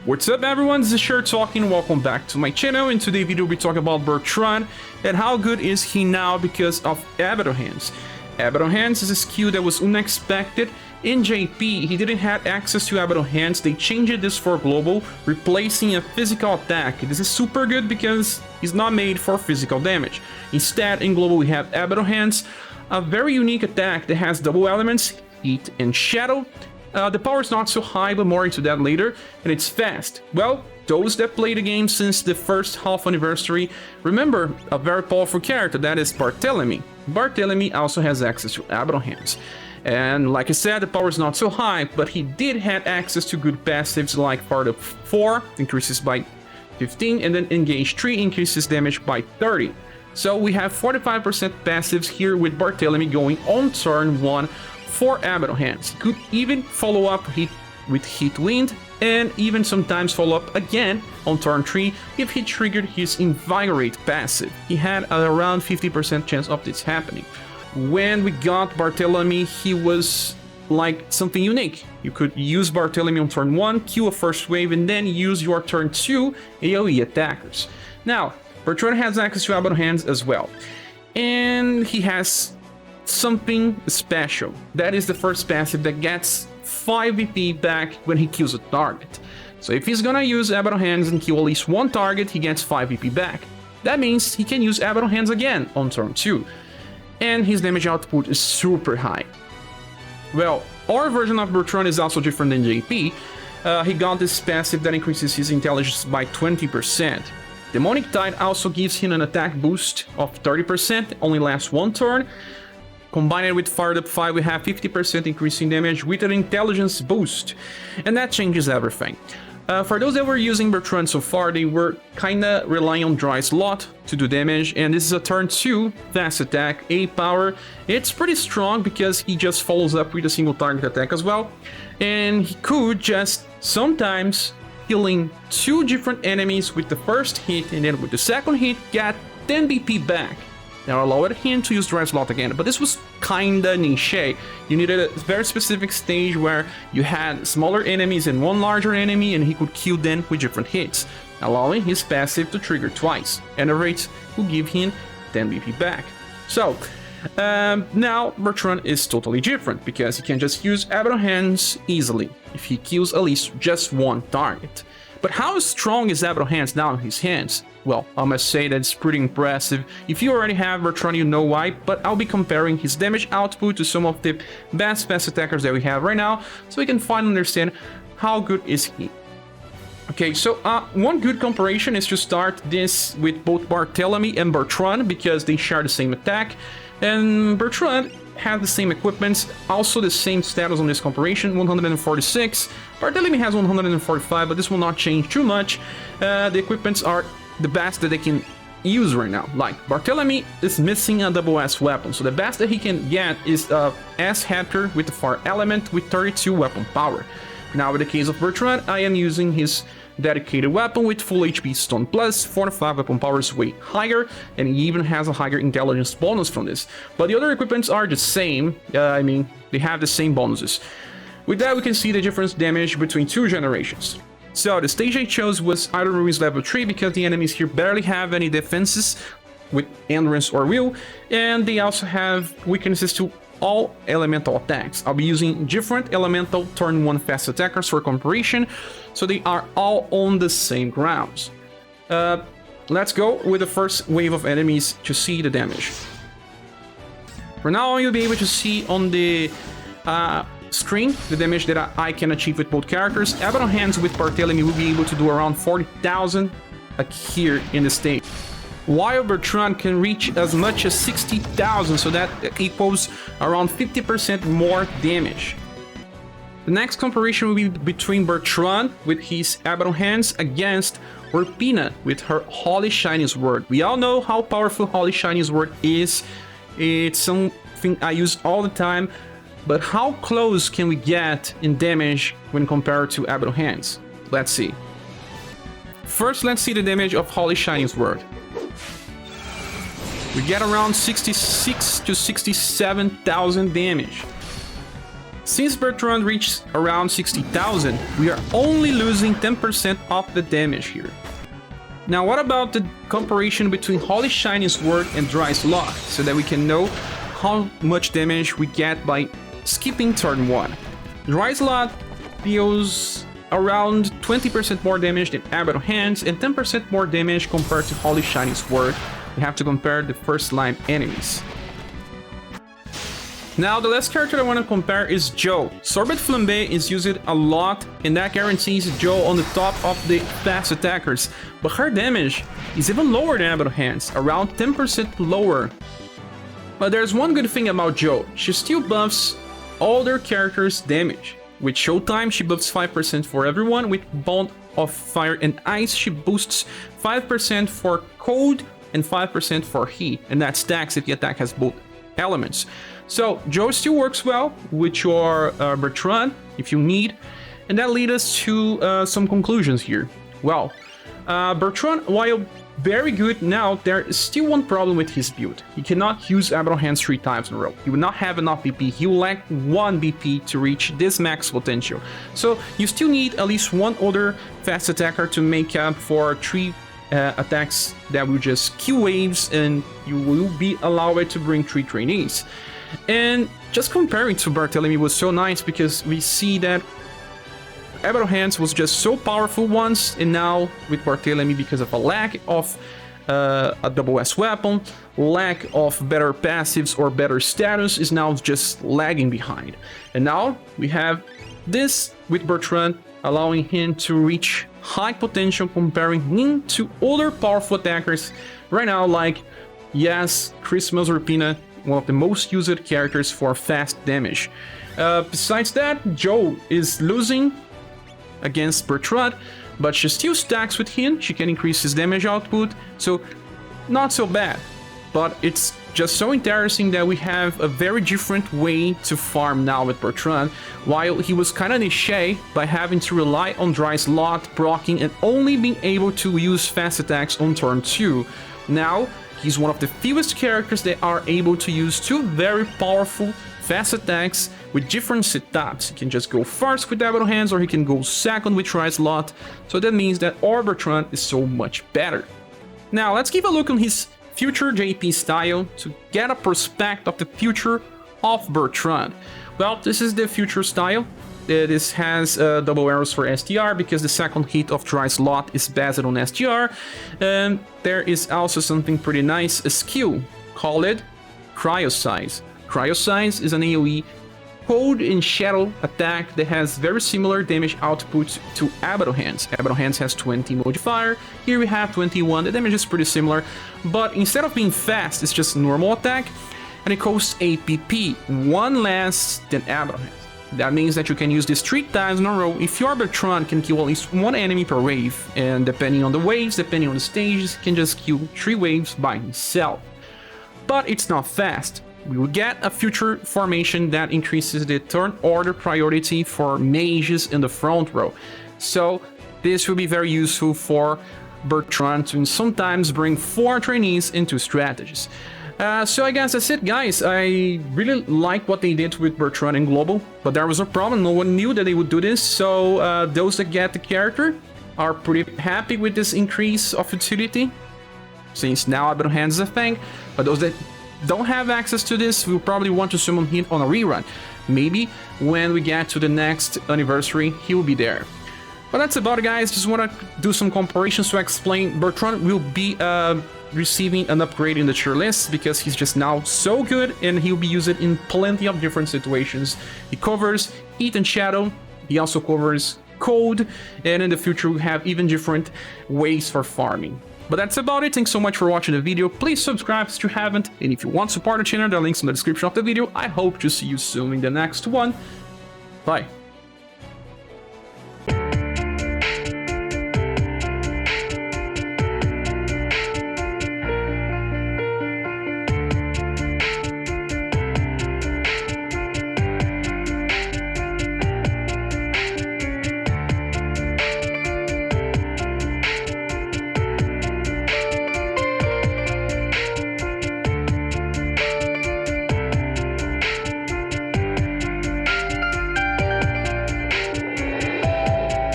What's up everyone, this is Scher talking, welcome back to my channel. In today's video we talk about Bertrand and how good is he now because of Abbadon Hands. Abbadon Hands is a skill that was unexpected. In JP, he didn't have access to Abbadon Hands, they changed this for global, replacing a physical attack. This is super good because he's not made for physical damage. Instead, in global we have Abbadon Hands, a very unique attack that has double elements, heat and shadow. The power is not so high, but more into that later, and it's fast. Well, those that play the game since the first half anniversary remember a very powerful character, that is Barthélemy. Barthélemy also has access to Abbadon Hands. And like I said, the power is not so high, but he did have access to good passives like Fired Up 4, increases by 15, and then Engage 3 increases damage by 30. So we have 45% passives here with Barthélemy going on turn 1 for Abbadon Hands. He could even follow up with Heat Wind and even sometimes follow up again on turn 3 if he triggered his Invigorate passive. He had around 50% chance of this happening. When we got Barthélemy, he was like something unique. You could use Barthélemy on turn 1, kill a first wave, and then use your turn 2 AoE attackers. Now, Bertrand has access to Abbadon Hands as well, and he has something special. That is the first passive that gets 5 VP back when he kills a target. So if he's gonna use Abbadon Hands and kill at least one target, he gets 5 VP back. That means he can use Abbadon Hands again on turn 2. And his damage output is super high. Well, our version of Bertrand is also different than JP. He got this passive that increases his intelligence by 20%. Demonic Tide also gives him an attack boost of 30%, only lasts one turn. Combined with Fired Up 5, we have 50% increase in damage with an intelligence boost, and that changes everything. For those that were using Bertrand so far, they were kinda relying on Dry Slot to do damage, and this is a turn 2 fast attack, A power. It's pretty strong because he just follows up with a single target attack as well, and he could just sometimes killing 2 different enemies with the first hit, and then with the second hit get 10 BP back. Now allowed him to use Dry Slot again, but this was kinda niche. You needed a very specific stage where you had smaller enemies and one larger enemy, and he could kill them with different hits, allowing his passive to trigger twice, and a rate will give him 10 BP back. So, now Bertrand is totally different, because he can just use Abbadon Hands easily, if he kills at least just one target. But how strong is Abbadon Hands now in his hands? Well, I must say that's pretty impressive. If you already have Bertrand, you know why, but I'll be comparing his damage output to some of the best fast attackers that we have right now, so we can finally understand how good is he. Okay, so one good comparison is to start this with both Barthélemy and Bertrand, because they share the same attack, and Bertrand have the same equipments, also the same status on this comparison, 146. Barthélemy has 145, but this will not change too much. The equipments are the best that they can use right now. Like, Barthélemy is missing a double S weapon, so the best that he can get is a S Raptor with the Fire Element with 32 weapon power. Now, in the case of Bertrand, I am using his dedicated weapon with full HP Stone Plus, 45 weapon power is way higher, and he even has a higher intelligence bonus from this. But the other equipments are the same, I mean, they have the same bonuses. With that, we can see the difference damage between 2 generations. So the stage I chose was Iron Ruins level 3 because the enemies here barely have any defenses with Endurance or Will, and they also have weaknesses to all elemental attacks. I'll be using different elemental turn 1 fast attackers for comparison, so they are all on the same grounds. Let's go with the first wave of enemies to see the damage. For now, you'll be able to see on the screen the damage that I can achieve with both characters. Abbadon Hands with Barthélemy will be able to do around 40,000 here in the stage, while Bertrand can reach as much as 60,000, so that equals around 50% more damage. The next comparison will be between Bertrand with his Abbadon Hands against Urpina with her Holy Shiny Sword. We all know how powerful Holy Shiny Sword is. It's something I use all the time, but how close can we get in damage when compared to Abbadon Hands? Let's see. First, let's see the damage of Holy Shiny Sword. We get around 66 to 67,000 damage. Since Bertrand reached around 60,000, we are only losing 10% of the damage here. Now what about the comparison between Holy Shining Sword and Dry Slot, so that we can know how much damage we get by skipping turn 1. Dry Slot deals around 20% more damage than Abbadon Hands and 10% more damage compared to Holy Shining Sword. We have to compare the first line enemies. Now the last character I want to compare is Joe. Sorbet Flambe is used a lot, and that guarantees Joe on the top of the fast attackers, but her damage is even lower than Abbadon Hands, around 10% lower. But there's one good thing about Joe, she still buffs all their characters' damage. With Showtime, she buffs 5% for everyone. With Bond of Fire and Ice, she boosts 5% for cold and 5% for heat, and that stacks if the attack has both elements. So Joe still works well with your Bertrand if you need, and that leads us to some conclusions here. Well, Bertrand, while very good now, there is still one problem with his build. He cannot use Abbadon Hands 3 times in a row. He will not have enough BP. He will lack 1 BP to reach this max potential. So you still need at least one other fast attacker to make up for 3 attacks that will just kill waves, and you will be allowed to bring 3 trainees. And just comparing to Barthélemy was so nice, because we see that Abbadon Hands was just so powerful once, and now with Barthélemy, because of a lack of a double S weapon, lack of better passives or better status, is now just lagging behind. And now we have this with Bertrand, allowing him to reach high potential, comparing him to other powerful attackers right now, like, yes, Chris Mazurpina, one of the most used characters for fast damage. Besides that, Joe is losing against Bertrand, but she still stacks with him. She can increase his damage output, so not so bad. But it's just so interesting that we have a very different way to farm now with Bertrand. While he was kind of niche by having to rely on Dry Slot, proccing, and only being able to use fast attacks on turn 2, now he's one of the fewest characters that are able to use 2 very powerful fast attacks with different setups. He can just go first with Abbadon Hands, or he can go second with Dry Slot. So that means that our Bertrand is so much better. Now let's give a look on his future JP style to get a perspective of the future of Bertrand. Well, this is the future style. This has double arrows for STR, because the second hit of Dry Slot is based on STR. And there is also something pretty nice, a skill called Cryosize. Cryosize is an AoE cold and shadow attack that has very similar damage output to Abbadon Hands. Abbadon Hands has 20 modifier, here we have 21, the damage is pretty similar, but instead of being fast, it's just normal attack, and it costs APP, 1 less than Abbadon Hands. That means that you can use this 3 times in a row. If your Bertrand can kill at least 1 enemy per wave, and depending on the waves, depending on the stages, he can just kill 3 waves by himself. But it's not fast. We will get a future formation that increases the turn order priority for mages in the front row. So this will be very useful for Bertrand to sometimes bring 4 trainees into strategies. So I guess that's it, guys. I really like what they did with Bertrand in Global, but there was a problem. No one knew that they would do this, so those that get the character are pretty happy with this increase of utility, since now Abbadon Hands is a thing. But those that don't have access to this will probably want to summon him on a rerun. Maybe when we get to the next anniversary, he will be there. But that's about it, guys. Just want to do some comparisons to explain. Bertrand will be receiving an upgrade in the tier list, because he's just now so good, and he'll be used in plenty of different situations. He covers heat and shadow, he also covers cold, and in the future we'll have even different ways for farming. But that's about it. Thanks so much for watching the video. Please subscribe if you haven't, and if you want to support the channel, there are links in the description of the video. I hope to see you soon in the next one. Bye.